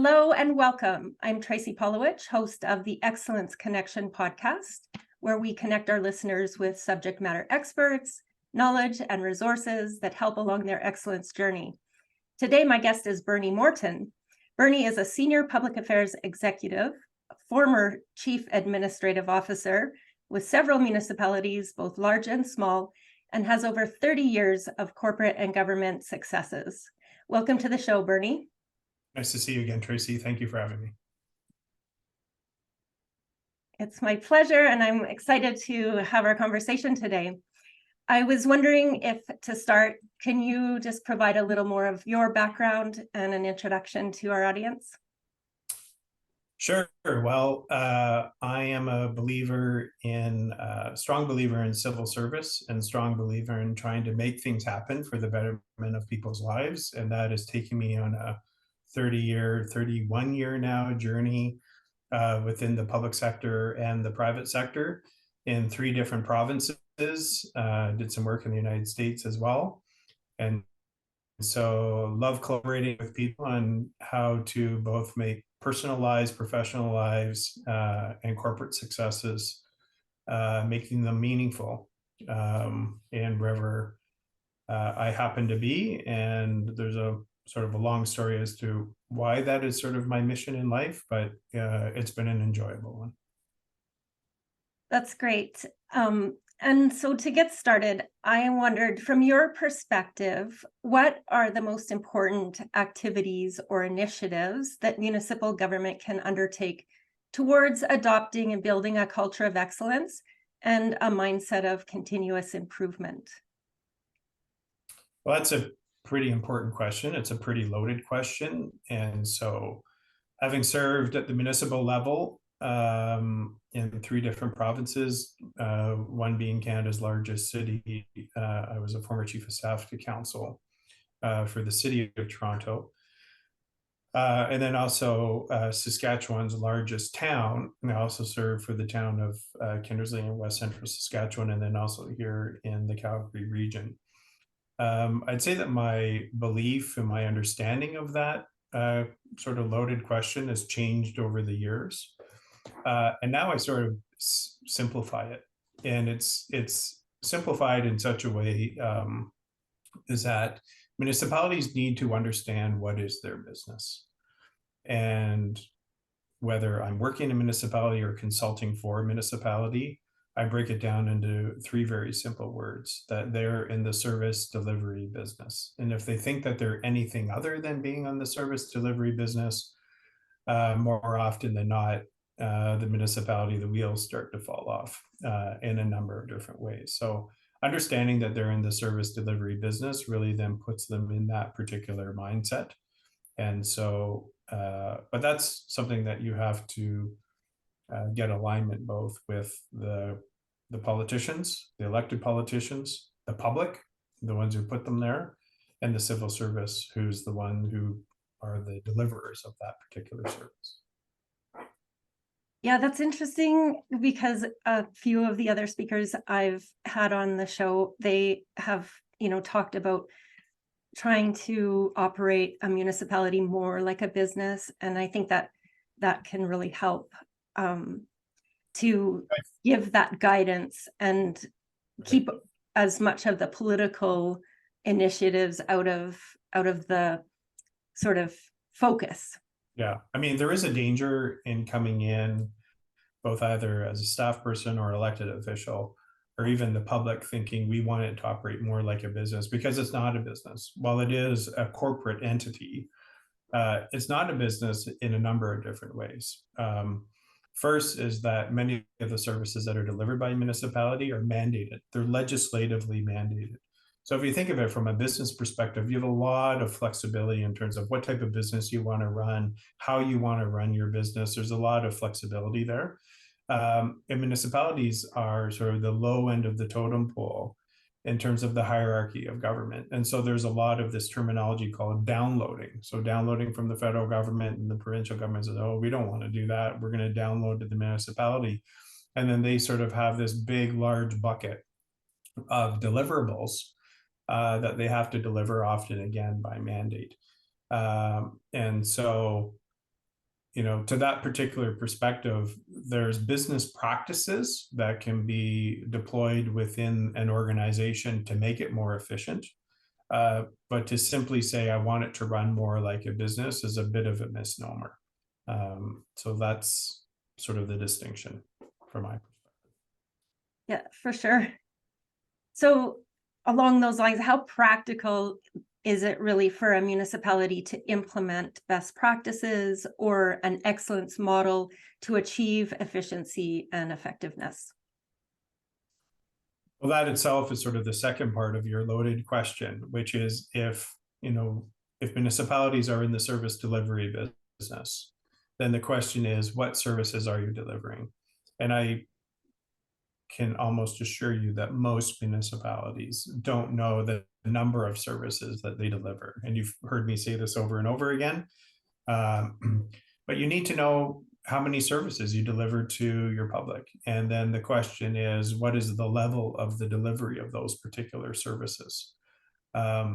Hello and welcome. I'm Tracey Polowich, host of the Excellence Connection podcast, where we connect our listeners with subject matter experts, knowledge, and resources that help along their excellence journey. Today, my guest is Bernie Morton. Bernie is a senior public affairs executive, former chief administrative officer with several municipalities, both large and small, and has over 30 years of corporate and government successes. Welcome to the show, Bernie. Nice to see you again, Tracey. Thank you for having me. It's my pleasure, and I'm excited to have our conversation today. I was wondering if, to start, can you just provide a little more of your background and an introduction to our audience? Sure. Well, I am a strong believer in civil service and strong believer in trying to make things happen for the betterment of people's lives. And that is taking me on a 31 year now journey within the public sector and the private sector in 3 different provinces. Did some work in the United States as well. And so love collaborating with people on how to both make personal lives, professional lives, and corporate successes, making them meaningful and wherever I happen to be. And there's a sort of a long story as to why that is sort of my mission in life, but it's been an enjoyable one. That's great. And so to get started, I wondered, from your perspective, what are the most important activities or initiatives that municipal government can undertake towards adopting and building a culture of excellence and a mindset of continuous improvement? Well, that's a pretty important question. It's a pretty loaded question. And so having served at the municipal level in 3 different provinces, one being Canada's largest city, I was a former chief of staff to council for the city of Toronto. And then also Saskatchewan's largest town. And I also served for the town of Kindersley in West Central Saskatchewan, and then also here in the Calgary region. I'd say that my belief and my understanding of that sort of loaded question has changed over the years. And now I sort of simplify it. And it's simplified in such a way is that municipalities need to understand what is their business. And whether I'm working in a municipality or consulting for a municipality, I break it down into 3 very simple words: that they're in the service delivery business. And if they think that they're anything other than being on the service delivery business, more often than not, the municipality, the wheels start to fall off in a number of different ways. So understanding that they're in the service delivery business really then puts them in that particular mindset. And so, but that's something that you have to get alignment both with the politicians, the elected politicians, the public, the ones who put them there, and the civil service, who's the one who are the deliverers of that particular service. Yeah, that's interesting, because a few of the other speakers I've had on the show, they have, talked about trying to operate a municipality more like a business. And I think that can really help to give that guidance and keep as much of the political initiatives out of the sort of focus. Yeah, I mean, there is a danger in coming in, both either as a staff person or elected official, or even the public, thinking we want it to operate more like a business, because it's not a business. While it is a corporate entity, it's not a business in a number of different ways. First is that many of the services that are delivered by a municipality are mandated. They're legislatively mandated. So if you think of it from a business perspective, you have a lot of flexibility in terms of what type of business you want to run, how you want to run your business. There's a lot of flexibility there. And municipalities are sort of the low end of the totem pole in terms of the hierarchy of government. And so there's a lot of this terminology called downloading. So downloading from the federal government, and the provincial government says, oh, we don't want to do that. We're going to download to the municipality. And then they sort of have this big, large bucket of deliverables that they have to deliver, often again by mandate. And so to that particular perspective, there's business practices that can be deployed within an organization to make it more efficient. But to simply say, I want it to run more like a business is a bit of a misnomer. So that's sort of the distinction from my perspective. Yeah, for sure. So along those lines, how practical is it really for a municipality to implement best practices or an excellence model to achieve efficiency and effectiveness? Well, that itself is sort of the second part of your loaded question, which is if municipalities are in the service delivery business, then the question is, what services are you delivering? And I can almost assure you that most municipalities don't know the number of services that they deliver. And you've heard me say this over and over again. But you need to know how many services you deliver to your public. And then the question is, what is the level of the delivery of those particular services? A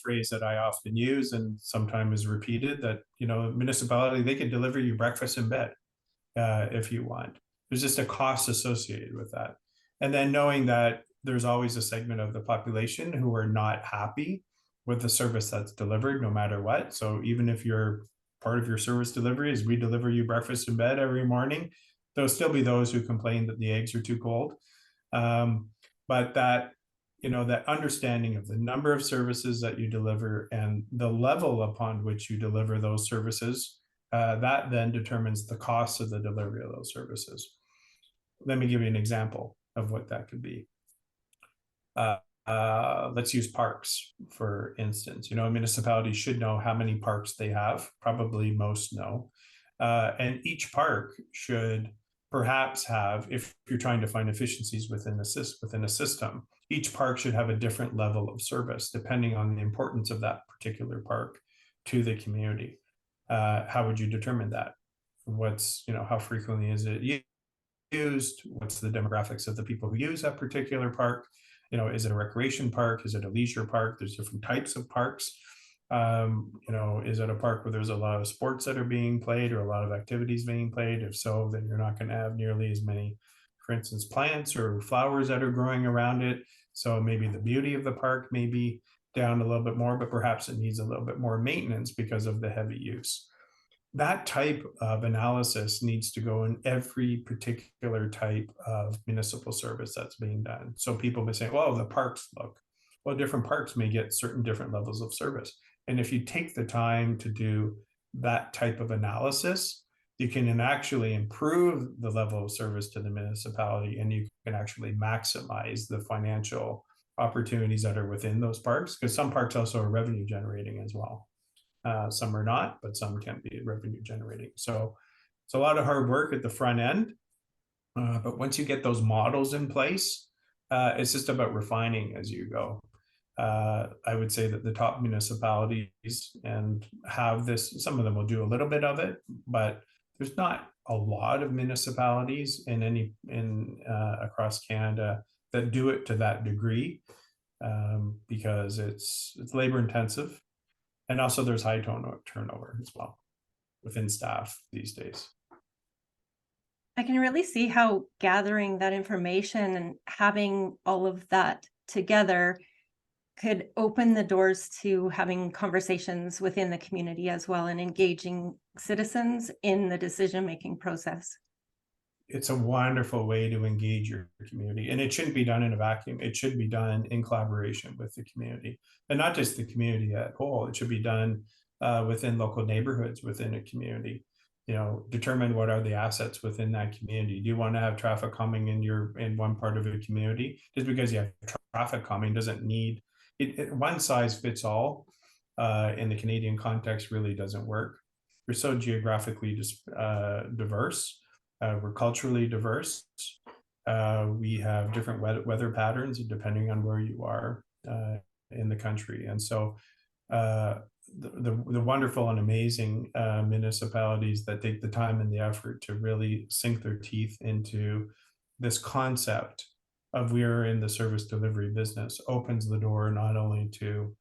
phrase that I often use and sometimes is repeated, that, municipality, they can deliver you breakfast in bed if you want. There's just a cost associated with that. And then knowing that there's always a segment of the population who are not happy with the service that's delivered, no matter what. So even if part of your service delivery is we deliver you breakfast in bed every morning, there'll still be those who complain that the eggs are too cold. But that understanding of the number of services that you deliver and the level upon which you deliver those services, that then determines the cost of the delivery of those services. Let me give you an example of what that could be. Let's use parks, for instance. A municipality should know how many parks they have. Probably most know. And each park should perhaps have, if you're trying to find efficiencies within a system, each park should have a different level of service depending on the importance of that particular park to the community. How would you determine that? How frequently is it used? What's the demographics of the people who use that particular park? Is it a recreation park? Is it a leisure park? There's different types of parks. Is it a park where there's a lot of sports that are being played or a lot of activities being played? If so, then you're not going to have nearly as many, for instance, plants or flowers that are growing around it. So maybe the beauty of the park may be down a little bit more, but perhaps it needs a little bit more maintenance because of the heavy use. That type of analysis needs to go in every particular type of municipal service that's being done. So people may say, well, the parks different parks may get certain different levels of service. And if you take the time to do that type of analysis, you can actually improve the level of service to the municipality, and you can actually maximize the financial opportunities that are within those parks, because some parks also are revenue generating as well. Some are not, but some can be revenue generating. So it's a lot of hard work at the front end. But once you get those models in place, it's just about refining as you go. I would say that the top municipalities and have this, some of them will do a little bit of it, but there's not a lot of municipalities across Canada that do it to that degree, because it's labor intensive. And also there's high turnover as well within staff these days. I can really see how gathering that information and having all of that together could open the doors to having conversations within the community as well and engaging citizens in the decision-making process. It's a wonderful way to engage your community, and it shouldn't be done in a vacuum. It should be done in collaboration with the community, and not just the community at whole. It should be done within local neighborhoods within a community. Determine what are the assets within that community. Do you want to have traffic calming in one part of a community? Just because you have traffic calming doesn't need one size fits all. In the Canadian context, really doesn't work. We're so geographically diverse. We're culturally diverse. We have different weather patterns depending on where you are in the country. And so the wonderful and amazing municipalities that take the time and the effort to really sink their teeth into this concept of we are in the service delivery business opens the door not only to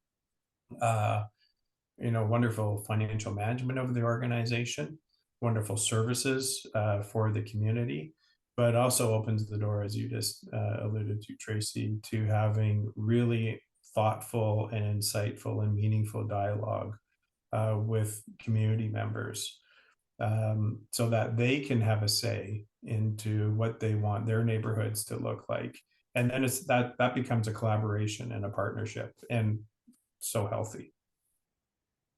wonderful financial management of the organization, wonderful services for the community, but also opens the door, as you just alluded to, Tracey, to having really thoughtful and insightful and meaningful dialogue with community members, so that they can have a say into what they want their neighborhoods to look like. And then that becomes a collaboration and a partnership, and so healthy.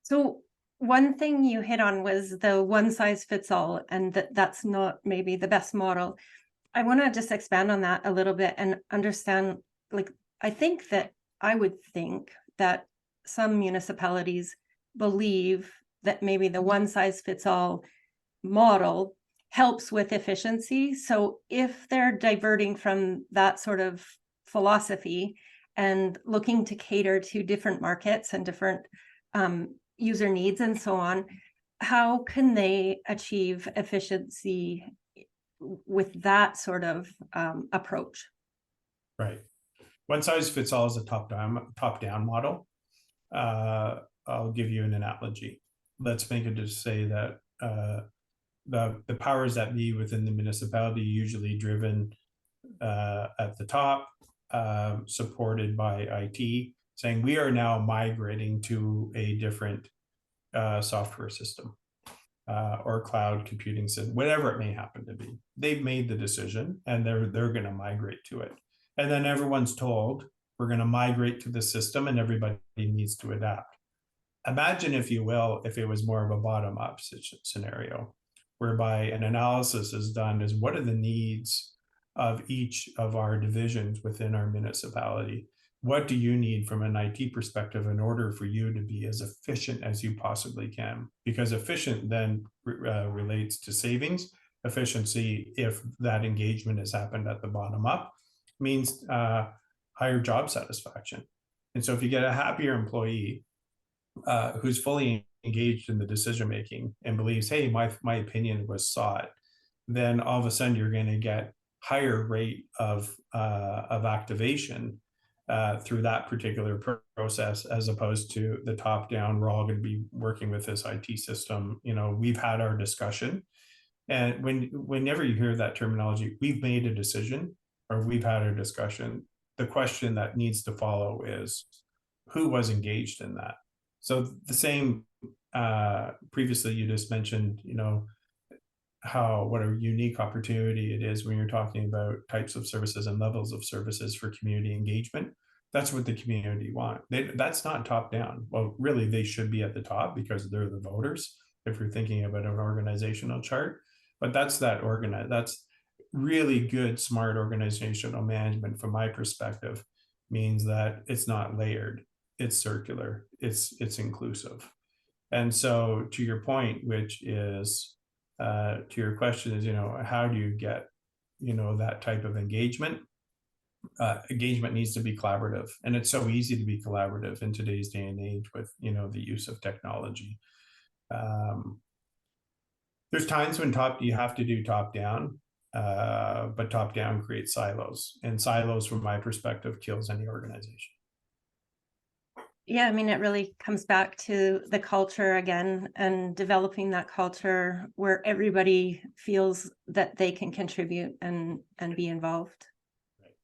So one thing you hit on was the one size fits all, and that's not maybe the best model. I want to just expand on that a little bit and understand, like, I would think that some municipalities believe that maybe the one size fits all model helps with efficiency. So if they're diverting from that sort of philosophy and looking to cater to different markets and different user needs and so on, how can they achieve efficiency with that sort of approach? Right. One size fits all is a top down model. I'll give you an analogy. Let's make it to say that the powers that be within the municipality, usually driven at the top, supported by IT, saying we are now migrating to a different software system or cloud computing system, whatever it may happen to be. They've made the decision and they're going to migrate to it. And then everyone's told we're going to migrate to the system and everybody needs to adapt. Imagine, if you will, if it was more of a bottom-up scenario, whereby an analysis is done as what are the needs of each of our divisions within our municipality? What do you need from an IT perspective in order for you to be as efficient as you possibly can? Because efficient then relates to savings. Efficiency, if that engagement has happened at the bottom up, means higher job satisfaction. And so if you get a happier employee who's fully engaged in the decision making and believes, hey, my opinion was sought, then all of a sudden you're going to get higher rate of activation through that particular process, as opposed to the top down. We're all going to be working with this IT system. We've had our discussion, and whenever you hear that terminology, we've made a decision or we've had a discussion, the question that needs to follow is who was engaged in that. So the same, previously you just mentioned, what a unique opportunity it is when you're talking about types of services and levels of services for community engagement. That's what the community want. That's not top down. Well, really, they should be at the top because they're the voters, if you're thinking about an organizational chart. But that's really good, smart organizational management from my perspective, means that it's not layered, it's circular, it's inclusive. And so to your point, which is to your question is, how do you get, that type of engagement? Engagement needs to be collaborative, and it's so easy to be collaborative in today's day and age with, the use of technology. There's times when you have to do top down, but top down creates silos, and silos, from my perspective, kills any organization. Yeah, I mean, it really comes back to the culture again, and developing that culture where everybody feels that they can contribute and be involved. Right.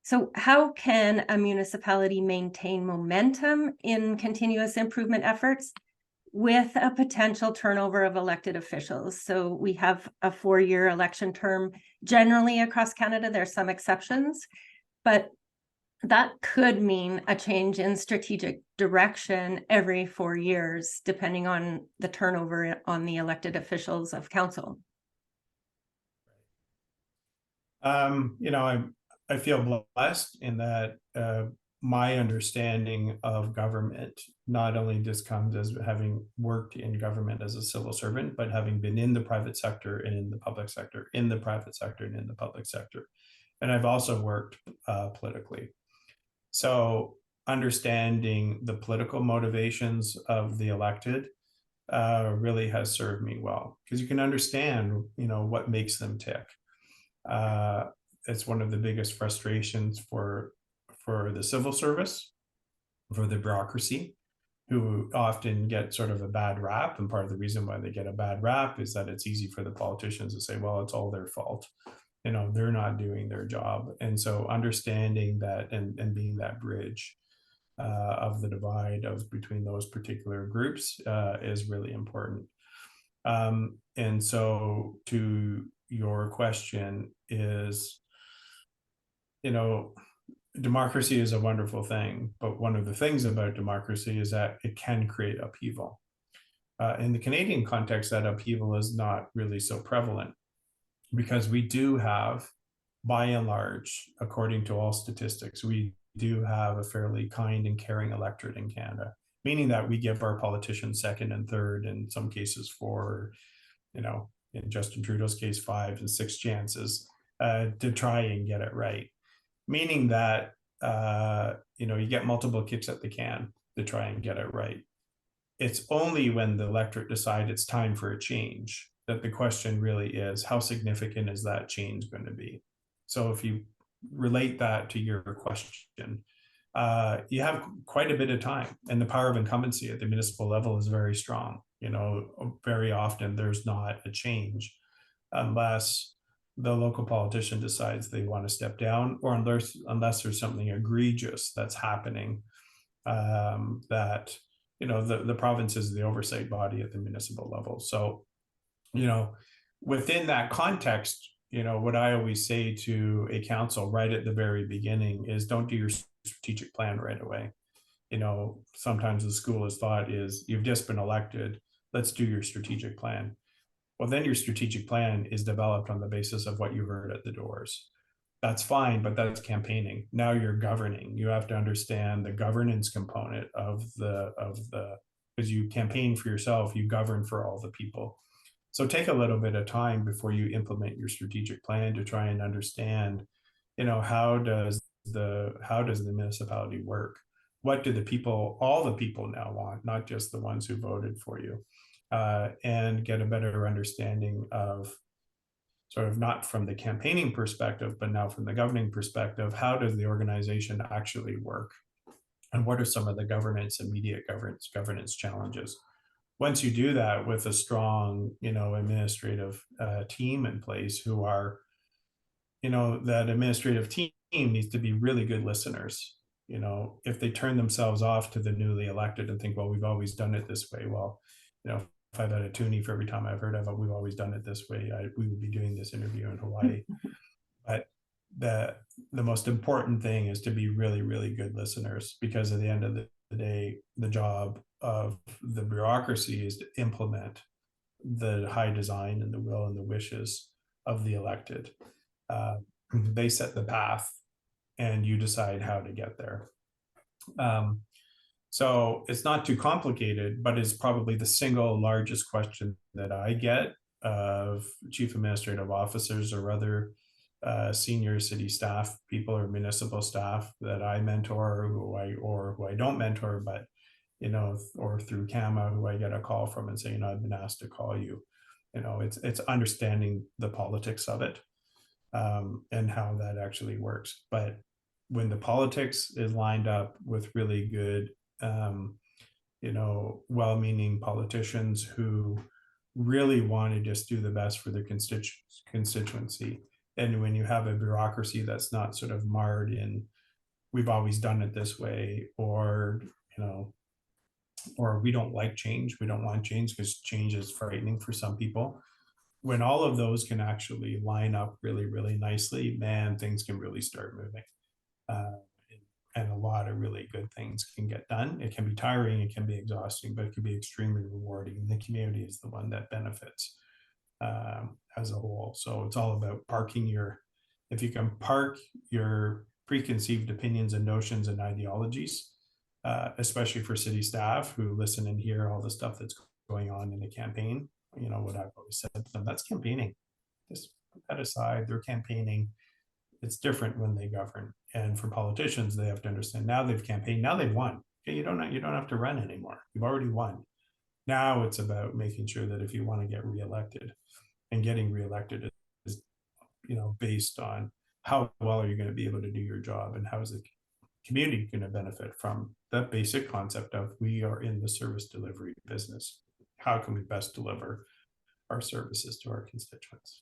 So how can a municipality maintain momentum in continuous improvement efforts with a potential turnover of elected officials? So we have a 4-year election term generally across Canada. There are some exceptions, but that could mean a change in strategic direction every 4 years, depending on the turnover on the elected officials of council. I feel blessed in that my understanding of government not only just comes as having worked in government as a civil servant, but having been in the private sector and in the public sector, in the private sector and in the public sector. And I've also worked politically. So understanding the political motivations of the elected really has served me well, because you can understand, what makes them tick. It's one of the biggest frustrations for the civil service, for the bureaucracy, who often get sort of a bad rap. And part of the reason why they get a bad rap is that it's easy for the politicians to say, well, it's all their fault. They're not doing their job. And so understanding that and being that bridge of the divide of between those particular groups is really important. And so to your question is, democracy is a wonderful thing, but one of the things about democracy is that it can create upheaval. In the Canadian context, that upheaval is not really so prevalent because we do have, by and large, according to all statistics, we do have a fairly kind and caring electorate in Canada, meaning that we give our politicians second and third, in some cases four, in Justin Trudeau's case, 5 and 6 chances to try and get it right. Meaning that, you get multiple kicks at the can to try and get it right. It's only when the electorate decide it's time for a change that the question really is, how significant is that change going to be? So if you relate that to your question, you have quite a bit of time, and the power of incumbency at the municipal level is very strong. Very often there's not a change unless the local politician decides they want to step down, or unless there's something egregious that's happening that the province is the oversight body at the municipal level. So within that context, what I always say to a council right at the very beginning is, don't do your strategic plan right away. Sometimes the school of thought is, you've just been elected, let's do your strategic plan. Well, then your strategic plan is developed on the basis of what you heard at the doors. That's fine, but that's campaigning. Now you're governing. You have to understand the governance component of because you campaign for yourself, you govern for all the people. So take a little bit of time before you implement your strategic plan to try and understand, how does the municipality work? What do all the people now want, not just the ones who voted for you? And get a better understanding of, sort of not from the campaigning perspective, but now from the governing perspective, how does the organization actually work? And what are some of the governance, immediate governance challenges? Once you do that with a strong, administrative team in place who are, that administrative team needs to be really good listeners. If they turn themselves off to the newly elected and think, well, we've always done it this way. Well, if I've had a toonie for every time I've heard of it, we've always done it this way, we would be doing this interview in Hawaii. But the most important thing is to be really, really good listeners, because at the end of the day, the job of the bureaucracy is to implement the high design and the will and the wishes of the elected. They set the path and you decide how to get there. So it's not too complicated, but it's probably the single largest question that I get of chief administrative officers or other senior city staff people or municipal staff that I mentor, or who I don't mentor, but or through CAMA, who I get a call from and say, I've been asked to call you. It's understanding the politics of it and how that actually works. But when the politics is lined up with really good well-meaning politicians who really want to just do the best for their constituency. And when you have a bureaucracy that's not sort of marred in, we've always done it this way, or we don't like change, we don't want change because change is frightening for some people. When all of those can actually line up really, really nicely, man, things can really start moving. And a lot of really good things can get done. It can be tiring, it can be exhausting, but it can be extremely rewarding. And the community is the one that benefits as a whole. So it's all about if you can park your preconceived opinions and notions and ideologies, especially for city staff who listen and hear all the stuff that's going on in the campaign. What I've always said to them, that's campaigning. Just put that aside, they're campaigning. It's different when they govern. And for politicians, they have to understand, now they've campaigned, now they've won. Okay, you don't have to run anymore. You've already won. Now it's about making sure that if you want to get reelected, and getting reelected is based on how well are you going to be able to do your job, and how is the community going to benefit from the basic concept of we are in the service delivery business. How can we best deliver our services to our constituents?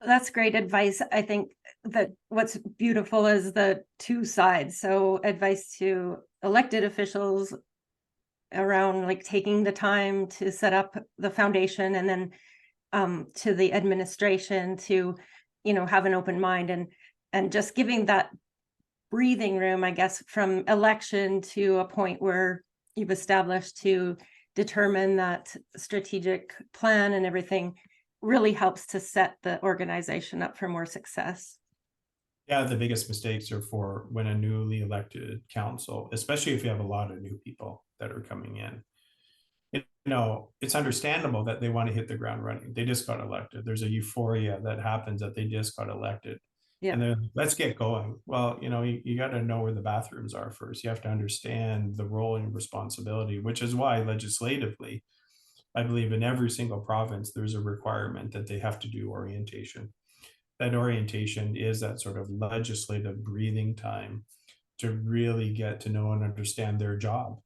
That's great advice. I think that what's beautiful is the two sides. So advice to elected officials around like taking the time to set up the foundation, and then to the administration to, have an open mind, and just giving that breathing room, I guess, from election to a point where you've established to determine that strategic plan and everything really helps to set the organization up for more success. Yeah, the biggest mistakes are for when a newly elected council, especially if you have a lot of new people that are coming in. It's understandable that they want to hit the ground running. They just got elected. There's a euphoria that happens that they just got elected. Yeah. And then let's get going. Well, you got to know where the bathrooms are first. You have to understand the role and responsibility, which is why legislatively, I believe in every single province, there's a requirement that they have to do orientation. That orientation is that sort of legislative breathing time to really get to know and understand their job,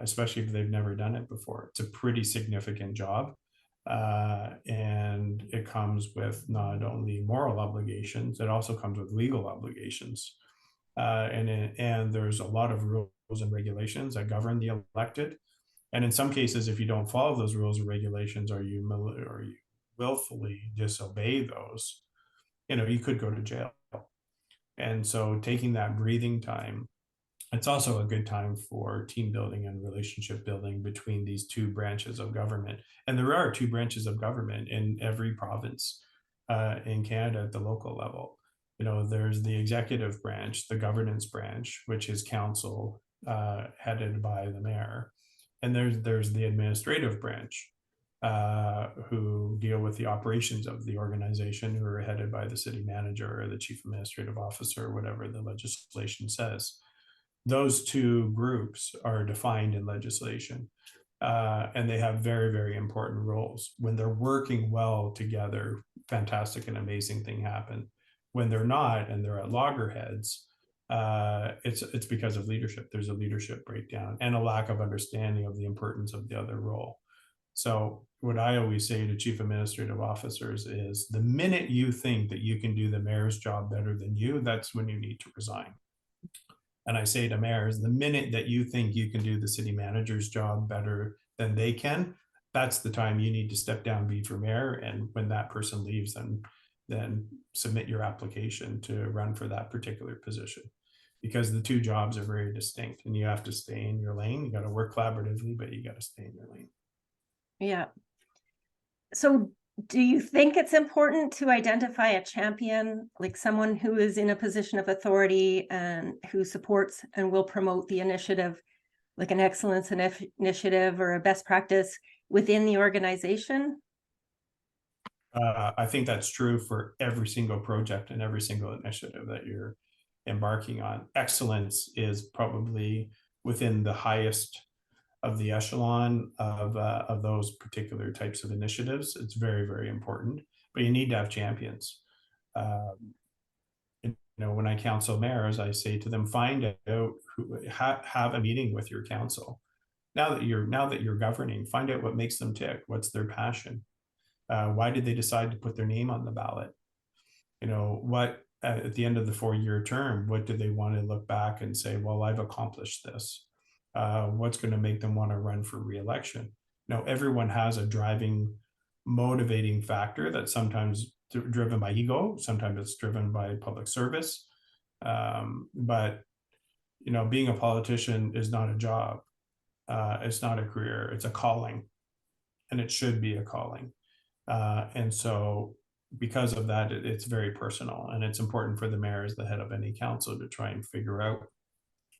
especially if they've never done it before. It's a pretty significant job. And it comes with not only moral obligations, it also comes with legal obligations. And there's a lot of rules and regulations that govern the elected. And in some cases, if you don't follow those rules or regulations, or you willfully disobey those, you could go to jail. And so taking that breathing time, it's also a good time for team building and relationship building between these two branches of government. And there are two branches of government in every province in Canada at the local level. There's the executive branch, the governance branch, which is council headed by the mayor. And there's the administrative branch, who deal with the operations of the organization, who are headed by the city manager or the chief administrative officer, or whatever the legislation says. Those two groups are defined in legislation, and they have very, very important roles. When they're working well together, fantastic and amazing thing happen. When they're not, and they're at loggerheads, it's because of leadership. There's a leadership breakdown and a lack of understanding of the importance of the other role. So what I always say to chief administrative officers is, the minute you think that you can do the mayor's job better than you, that's when you need to resign. And I say to mayors, the minute that you think you can do the city manager's job better than they can, that's the time you need to step down, be for mayor. And when that person leaves, then submit your application to run for that particular position, because the two jobs are very distinct, and you have to stay in your lane. You got to work collaboratively, but you got to stay in your lane. Yeah. So do you think it's important to identify a champion, like someone who is in a position of authority and who supports and will promote the initiative, like an excellence initiative or a best practice within the organization? I think that's true for every single project and every single initiative that you're embarking on. Excellence is probably within the highest of the echelon of those particular types of initiatives. It's very, very important, but you need to have champions. When I counsel mayors, I say to them, find out have a meeting with your council. Now that you're governing, find out what makes them tick. What's their passion? Why did they decide to put their name on the ballot? What at the end of the 4-year term, what do they want to look back and say, well, I've accomplished this? What's going to make them want to run for re-election? Everyone has a driving, motivating factor that's sometimes driven by ego, sometimes it's driven by public service. But being a politician is not a job. It's not a career, it's a calling, and it should be a calling. And so because of that, it's very personal, and it's important for the mayor as the head of any council to try and figure out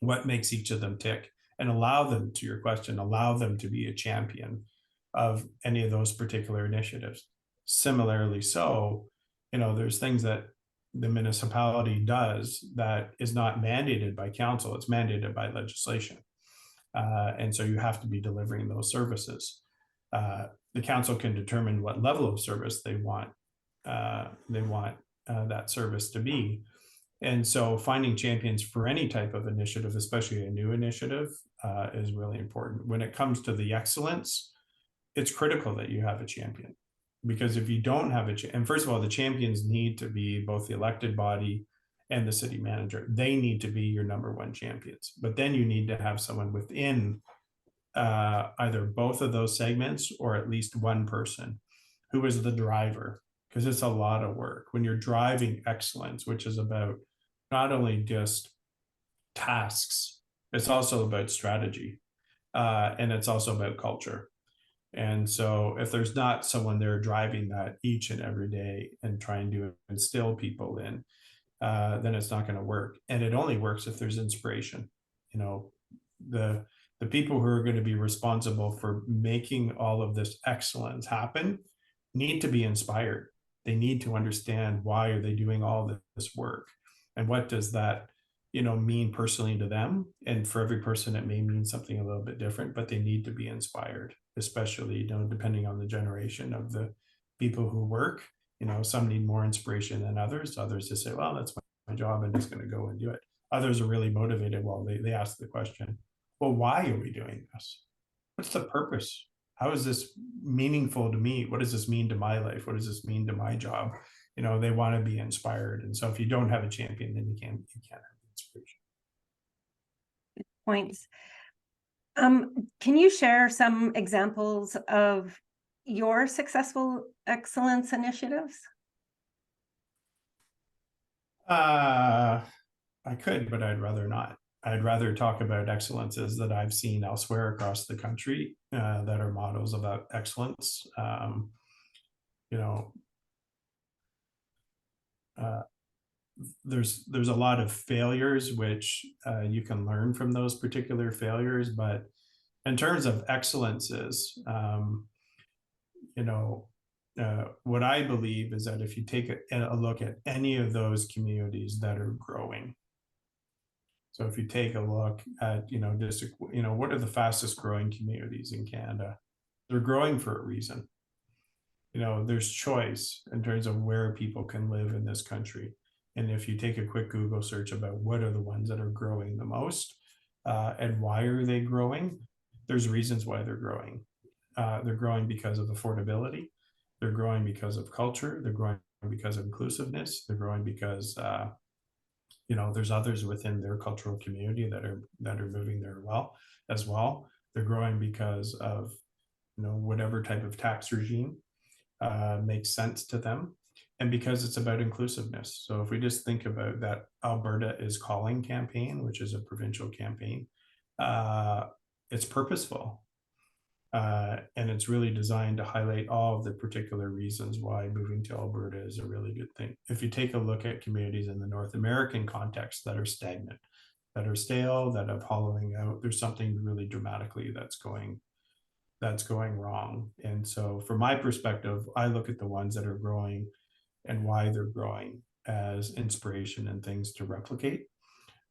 what makes each of them tick, and allow them, to your question, allow them to be a champion of any of those particular initiatives. Similarly, there's things that the municipality does that is not mandated by council, it's mandated by legislation. And so you have to be delivering those services. The council can determine what level of service they want that service to be, And so finding champions for any type of initiative, especially a new initiative, is really important. When it comes to the excellence, it's critical that you have a champion, because if you don't have and first of all, the champions need to be both the elected body and the city manager. They need to be your number one champions, but then you need to have someone within either both of those segments, or at least one person who is the driver, because it's a lot of work when you're driving excellence, which is about not only just tasks, it's also about strategy, and it's also about culture. And so if there's not someone there driving that each and every day and trying to instill people in, then it's not going to work. And it only works if there's inspiration. You know, the people who are going to be responsible for making all of this excellence happen need to be inspired. They need to understand, why are they doing all this work, and what does that, mean personally to them. And for every person it may mean something a little bit different, but they need to be inspired, especially, depending on the generation of the people who work. Some need more inspiration than others just say, well, that's my job, I'm just going to go and do it. Others are really motivated. Well, they ask the question, well, why are we doing this? What's the purpose? How is this meaningful to me? What does this mean to my life? What does this mean to my job? They want to be inspired. And so if you don't have a champion, then you can't have inspiration. Points. Can you share some examples of your successful excellence initiatives? I could, but I'd rather not. I'd rather talk about excellences that I've seen elsewhere across the country, that are models about excellence. You know, there's a lot of failures, which you can learn from those particular failures. But in terms of excellences, what I believe is that if you take a look at any of those communities that are growing, so if you take a look at, just, what are the fastest growing communities in Canada? They're growing for a reason. There's choice in terms of where people can live in this country. And if you take a quick Google search about what are the ones that are growing the most, and why are they growing, there's reasons why they're growing. They're growing because of affordability. They're growing because of culture. They're growing because of inclusiveness. They're growing because there's others within their cultural community that are moving there as well. They're growing because of whatever type of tax regime makes sense to them, and because it's about inclusiveness. So if we just think about that Alberta is Calling campaign, which is a provincial campaign, it's purposeful. And it's really designed to highlight all of the particular reasons why moving to Alberta is a really good thing. If you take a look at communities in the North American context that are stagnant, that are stale, that are hollowing out, there's something really dramatically that's going wrong. And so from my perspective, I look at the ones that are growing and why they're growing as inspiration and things to replicate.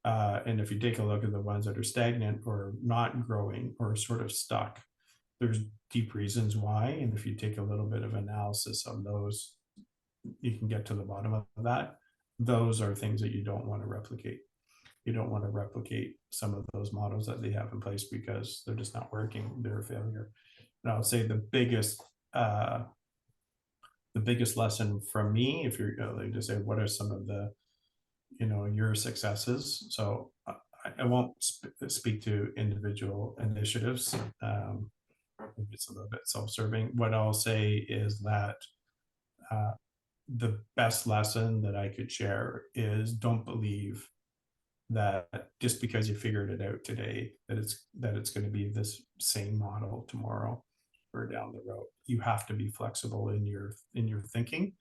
And if you take a look at the ones that are stagnant or not growing or sort of stuck, there's deep reasons why. And if you take a little bit of analysis of those, you can get to the bottom of that. Those are things that you don't want to replicate. You don't want to replicate some of those models that they have in place because they're just not working. They're a failure. And I'll say the biggest lesson from me, if you're like to say, what are some of the, your successes? So I won't speak to individual initiatives. It's a little bit self-serving. What I'll say is that the best lesson that I could share is, don't believe that just because you figured it out today that it's going to be this same model tomorrow or down the road. You have to be flexible in your thinking,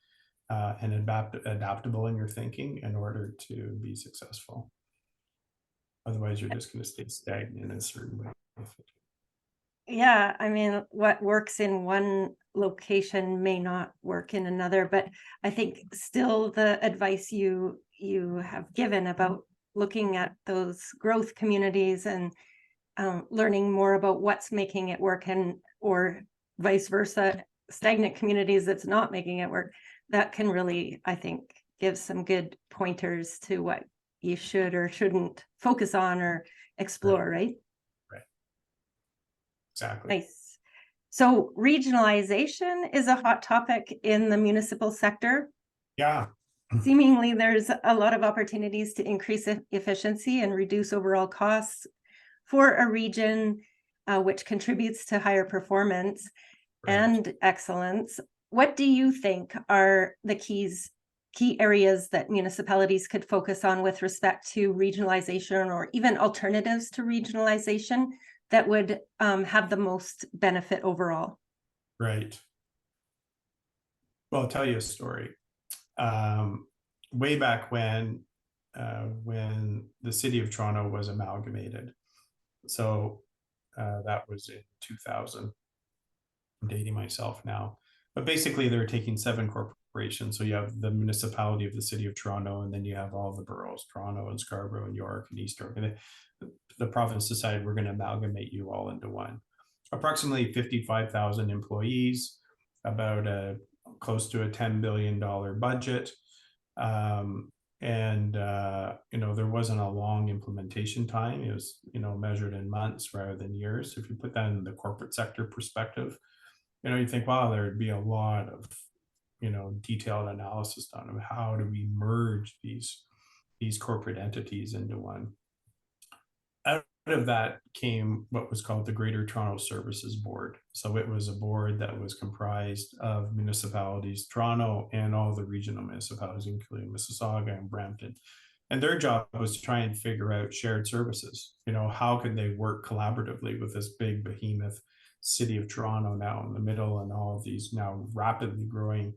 and adaptable in your thinking in order to be successful. Otherwise, you're just going to stay stagnant in a certain way. Yeah, I mean, what works in one location may not work in another, but I think still the advice you have given about looking at those growth communities and learning more about what's making it work, and or vice versa, stagnant communities that's not making it work, that can really, I think, gives some good pointers to what you should or shouldn't focus on or explore, right? Right. Exactly. Nice. So regionalization is a hot topic in the municipal sector. Yeah. Seemingly, there's a lot of opportunities to increase efficiency and reduce overall costs for a region, which contributes to higher performance and excellence. What do you think are the key areas that municipalities could focus on with respect to regionalization, or even alternatives to regionalization, that would have the most benefit overall? Right. Well, I'll tell you a story. Way back when the city of Toronto was amalgamated. So that was in 2000. I'm dating myself now, but basically they're taking 7 corporations. So you have the municipality of the city of Toronto, and then you have all the boroughs, Toronto and Scarborough and York and East York. And the province decided, we're going to amalgamate you all into one. Approximately 55,000 employees, about close to a $10 billion budget. There wasn't a long implementation time. It was, measured in months rather than years. If you put that in the corporate sector perspective, you think, wow, there'd be a lot of, detailed analysis done of how do we merge these corporate entities into one. Out of that came what was called the Greater Toronto Services Board. So it was a board that was comprised of municipalities, Toronto, and all the regional municipalities, including Mississauga and Brampton. And their job was to try and figure out shared services. How could they work collaboratively with this big behemoth city of Toronto now in the middle, and all of these now rapidly growing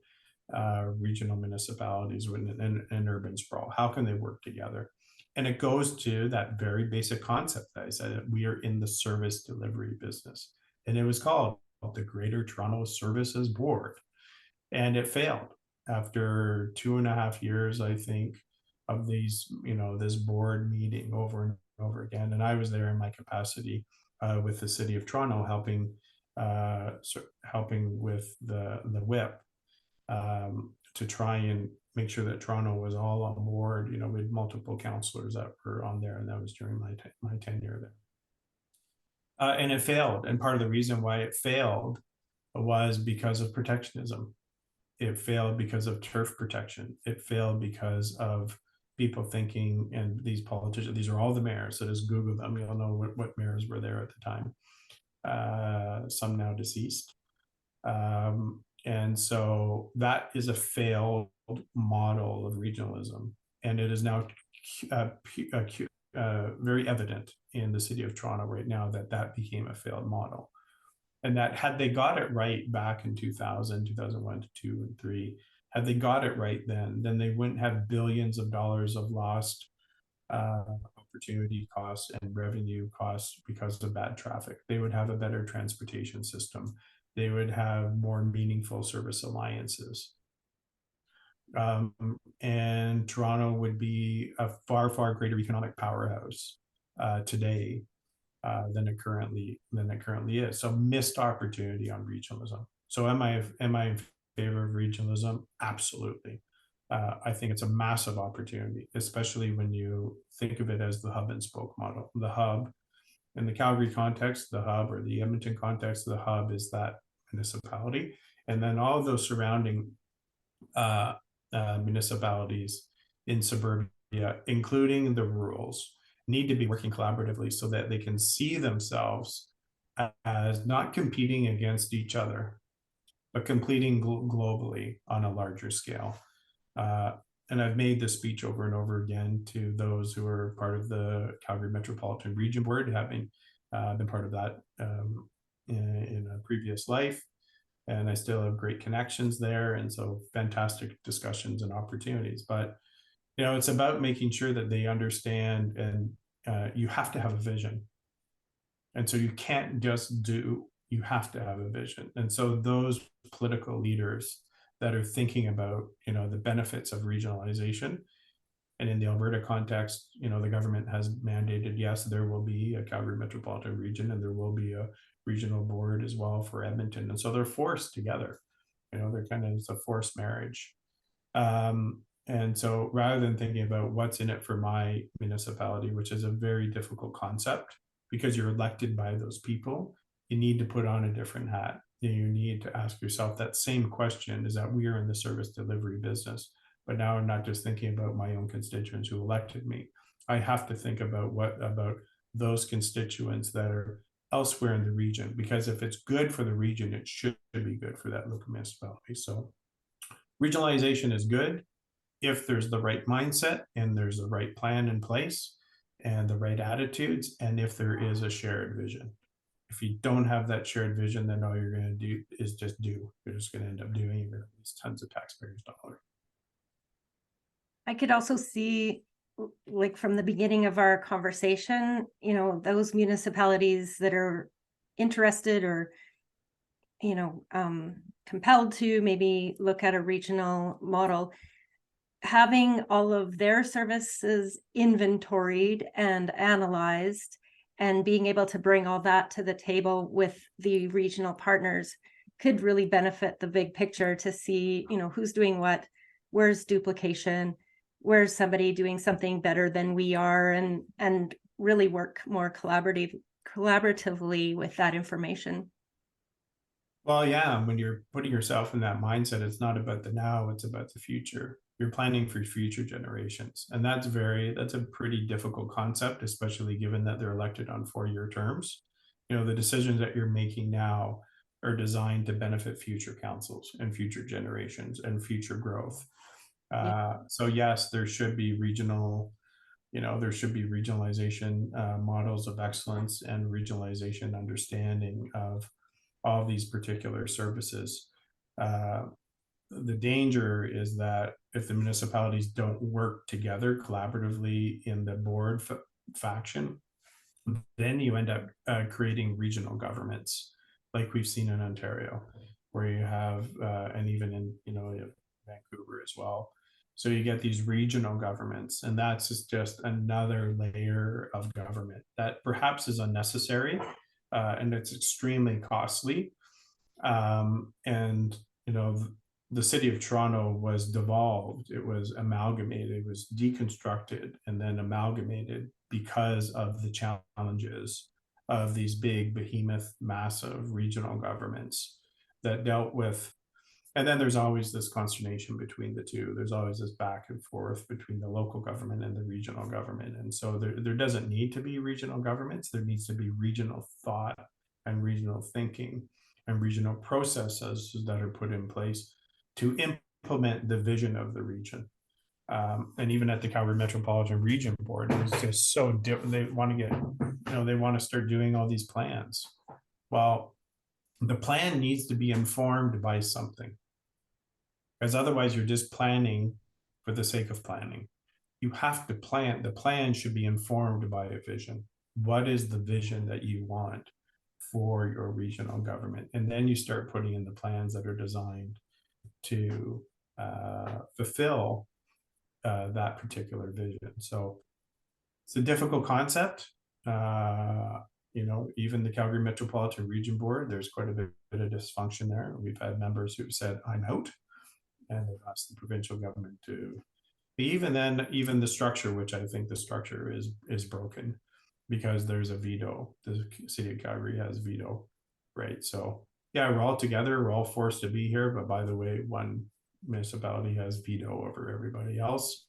regional municipalities and urban sprawl? How can they work together? And it goes to that very basic concept that I said, that we are in the service delivery business. And it was called the Greater Toronto Services Board. And it failed after 2.5 years, I think, of these, this board meeting over and over again. And I was there in my capacity with the city of Toronto, helping with the whip to try and make sure that Toronto was all on board. We had multiple councillors that were on there, and that was during my tenure there. And it failed. And part of the reason why it failed was because of protectionism. It failed because of turf protection. It failed because of people thinking, and these politicians, these are all the mayors, so just Google them, you'll know what mayors were there at the time. Some now deceased. And so that is a failed model of regionalism. And it is now very evident in the city of Toronto right now that became a failed model. And that had they got it right back in 2000, 2001 to 2 and 3, had they got it right then they wouldn't have billions of dollars of lost opportunity costs and revenue costs because of bad traffic. They would have a better transportation system. They would have more meaningful service alliances. And Toronto would be a far, far greater economic powerhouse today than it currently is. So missed opportunity on regionalism. So am I in favor of regionalism? Absolutely. I think it's a massive opportunity, especially when you think of it as the hub and spoke model. The hub, in the Calgary context, the hub, or the Edmonton context, the hub is that municipality. And then all of those surrounding municipalities in suburbia, including the rurals, need to be working collaboratively so that they can see themselves as not competing against each other, but competing globally on a larger scale. And I've made this speech over and over again to those who are part of the Calgary Metropolitan Region Board, having been part of that in a previous life. And I still have great connections there. And so fantastic discussions and opportunities. But, it's about making sure that they understand, and you have to have a vision. And so you can't just do, you have to have a vision. And so those political leaders that are thinking about, the benefits of regionalization, and in the Alberta context, the government has mandated, yes, there will be a Calgary Metropolitan Region, and there will be a regional board as well for Edmonton. And so they're forced together. They're kind of, it's a forced marriage. And so rather than thinking about what's in it for my municipality, which is a very difficult concept because you're elected by those people, you need to put on a different hat. You need to ask yourself that same question, is that we are in the service delivery business. But now I'm not just thinking about my own constituents who elected me. I have to think about what about those constituents that are elsewhere in the region, because if it's good for the region, it should be good for that local municipality. So regionalization is good if there's the right mindset and there's the right plan in place and the right attitudes, and if there is a shared vision. If you don't have that shared vision, then all you're going to do is just do. You're just going to end up doing, you're going to lose tons of taxpayers' dollars. I could also see, like from the beginning of our conversation, those municipalities that are interested or, compelled to maybe look at a regional model, having all of their services inventoried and analyzed and being able to bring all that to the table with the regional partners could really benefit the big picture to see, who's doing what, where's duplication, where's somebody doing something better than we are, and really work more collaboratively with that information. Well, yeah, when you're putting yourself in that mindset, it's not about the now, it's about the future. You're planning for future generations. And that's a pretty difficult concept, especially given that they're elected on 4-year terms. The decisions that you're making now are designed to benefit future councils and future generations and future growth. So yes, there should be regionalization models of excellence and regionalization understanding of all these particular services. The danger is that if the municipalities don't work together collaboratively in the board faction, then you end up creating regional governments like we've seen in Ontario, where you have, and even in, Vancouver as well. So you get these regional governments, and that's just another layer of government that perhaps is unnecessary, and it's extremely costly. And the city of Toronto was devolved, it was amalgamated, it was deconstructed and then amalgamated because of the challenges of these big behemoth massive regional governments that dealt with. And then there's always this consternation between the two. There's always this back and forth between the local government and the regional government. And so there doesn't need to be regional governments. There needs to be regional thought and regional thinking and regional processes that are put in place to implement the vision of the region. And even at the Calgary Metropolitan Region Board, it's just so different. They want to get, they want to start doing all these plans. Well, the plan needs to be informed by something, because otherwise you're just planning for the sake of planning. You have to plan. The plan should be informed by a vision. What is the vision that you want for your regional government? And then you start putting in the plans that are designed to fulfill that particular vision. So it's a difficult concept. Even the Calgary Metropolitan Region Board, there's quite a bit of dysfunction there. We've had members who've said, I'm out, and they've asked the provincial government to even the structure, which I think the structure is broken because there's a veto. The city of Calgary has veto, right? So yeah, we're all together, we're all forced to be here, but by the way, one municipality has veto over everybody else.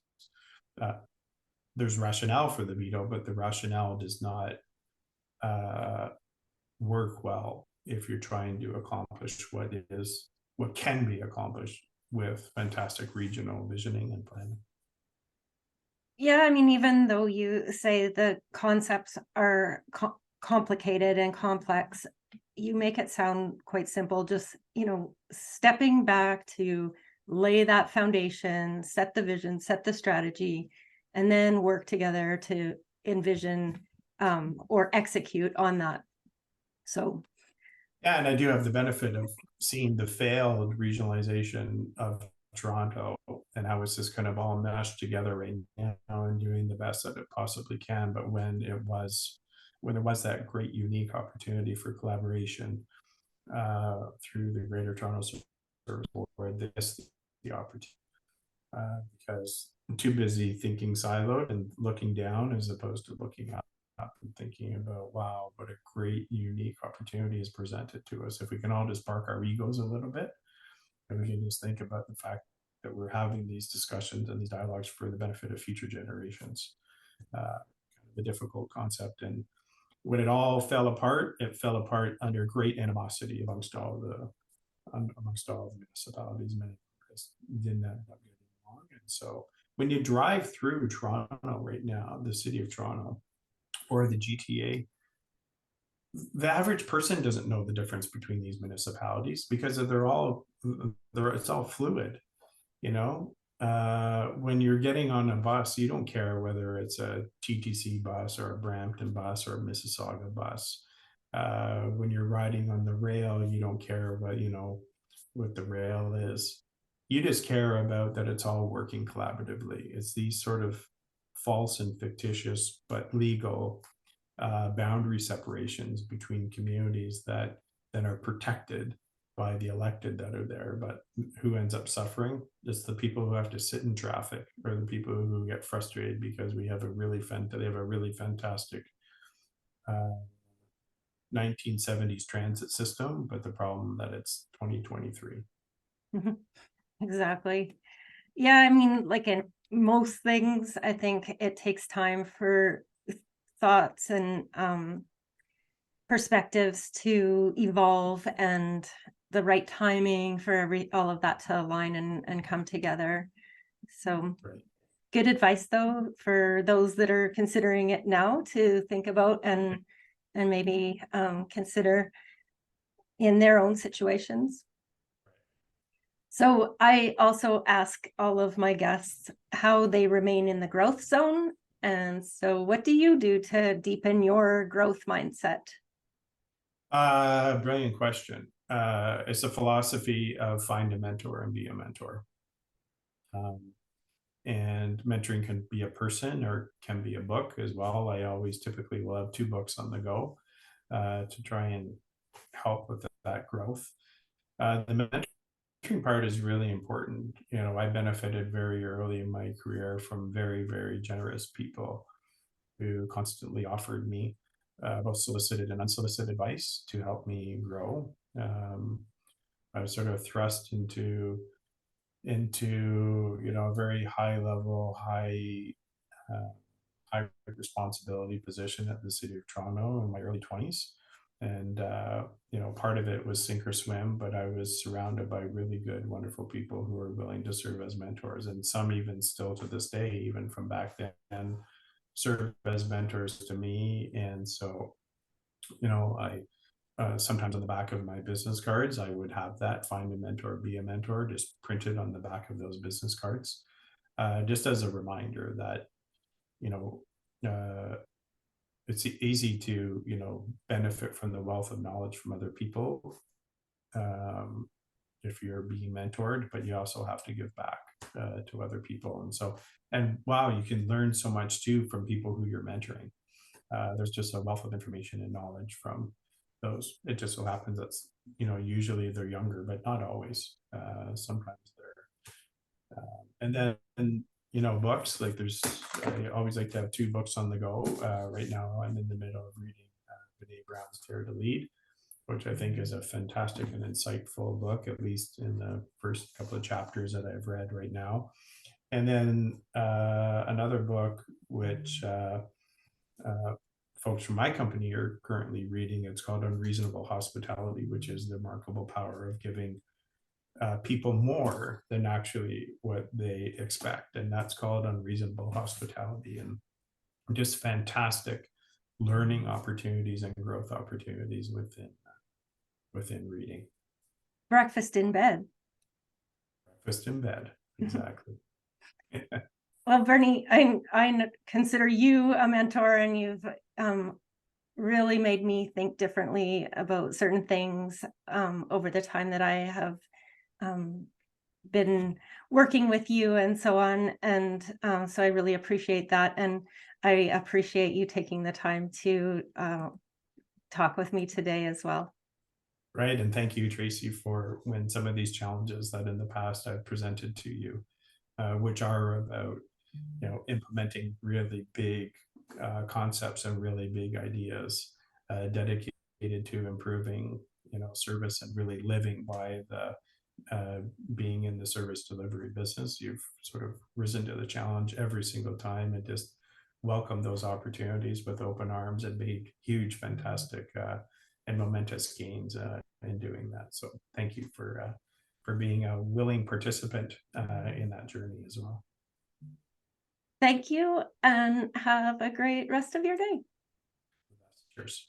There's rationale for the veto, but the rationale does not work well if you're trying to accomplish what can be accomplished with fantastic regional visioning and planning. Yeah, I mean, even though you say the concepts are complicated and complex, you make it sound quite simple. Just, stepping back to lay that foundation, set the vision, set the strategy, and then work together to envision or execute on that. So yeah, and I do have the benefit of seeing the failed regionalization of Toronto and how it's just kind of all meshed together right now and doing the best that it possibly can. But when there was that great unique opportunity for collaboration through the Greater Toronto Service Board, the opportunity. because I'm too busy thinking siloed and looking down as opposed to looking up and thinking about, wow, what a great, unique opportunity is presented to us. If we can all just park our egos a little bit, and we can just think about the fact that we're having these discussions and these dialogues for the benefit of future generations. Kind of a difficult concept. And when it all fell apart, it fell apart under great animosity amongst all the municipalities. Many just didn't end up getting along. And so when you drive through Toronto right now, the city of Toronto or the GTA, the average person doesn't know the difference between these municipalities because it's all fluid, you know. When you're getting on a bus, you don't care whether it's a TTC bus or a Brampton bus or a Mississauga bus. When you're riding on the rail, you don't care what the rail is. You just care about that it's all working collaboratively. It's these sort of false and fictitious but legal boundary separations between communities that are protected by the elected that are there, but who ends up suffering? It's the people who have to sit in traffic, or the people who get frustrated because they have a really fantastic 1970s transit system, but the problem that it's 2023. Exactly. Yeah, I mean, like in most things, I think it takes time for thoughts and perspectives to evolve and the right timing for all of that to align and come together. So Right. good advice though for those that are considering it now to think about and maybe consider in their own situations. So I also ask all of my guests how they remain in the growth zone. And so what do you do to deepen your growth mindset? Brilliant question. It's a philosophy of find a mentor and be a mentor. And mentoring can be a person or can be a book as well. I always typically will have 2 books on the go to try and help with that growth. The mentoring part is really important. You know, I benefited very early in my career from very, very generous people who constantly offered me both solicited and unsolicited advice to help me grow. I was sort of thrust into a very high level, high responsibility position at the city of Toronto in my early 20s. And part of it was sink or swim, but I was surrounded by really good, wonderful people who were willing to serve as mentors, and some even still to this day, even from back then, serve as mentors to me. And so, I sometimes on the back of my business cards, I would have that find a mentor, be a mentor, just printed on the back of those business cards, just as a reminder that, you know, uh, it's easy to, benefit from the wealth of knowledge from other people if you're being mentored, but you also have to give back to other people. And wow, you can learn so much too from people who you're mentoring. There's just a wealth of information and knowledge from those. It just so happens that's, usually they're younger, but not always. Sometimes they're, and then, books, like I always like to have 2 books on the go. Right now, I'm in the middle of reading Brene Brown's Dare to Lead, which I think is a fantastic and insightful book, at least in the first couple of chapters that I've read right now. And then another book, which folks from my company are currently reading. It's called Unreasonable Hospitality, which is the remarkable power of giving people more than actually what they expect. And that's called Unreasonable Hospitality. And just fantastic learning opportunities and growth opportunities within reading. Breakfast in bed. Breakfast in bed, exactly. Well, Bernie, I consider you a mentor, and you've really made me think differently about certain things over the time that I have been working with you and so on. And so I really appreciate that. And I appreciate you taking the time to talk with me today as well. Right. And thank you, Tracey, for when some of these challenges that in the past I've presented to you which are about, implementing really big concepts and really big ideas, dedicated to improving, service and really living by the being in the service delivery business. You've sort of risen to the challenge every single time and just welcome those opportunities with open arms and made huge, fantastic, and momentous gains in doing that. So thank you for being a willing participant in that journey as well. Thank you, and have a great rest of your day. Cheers.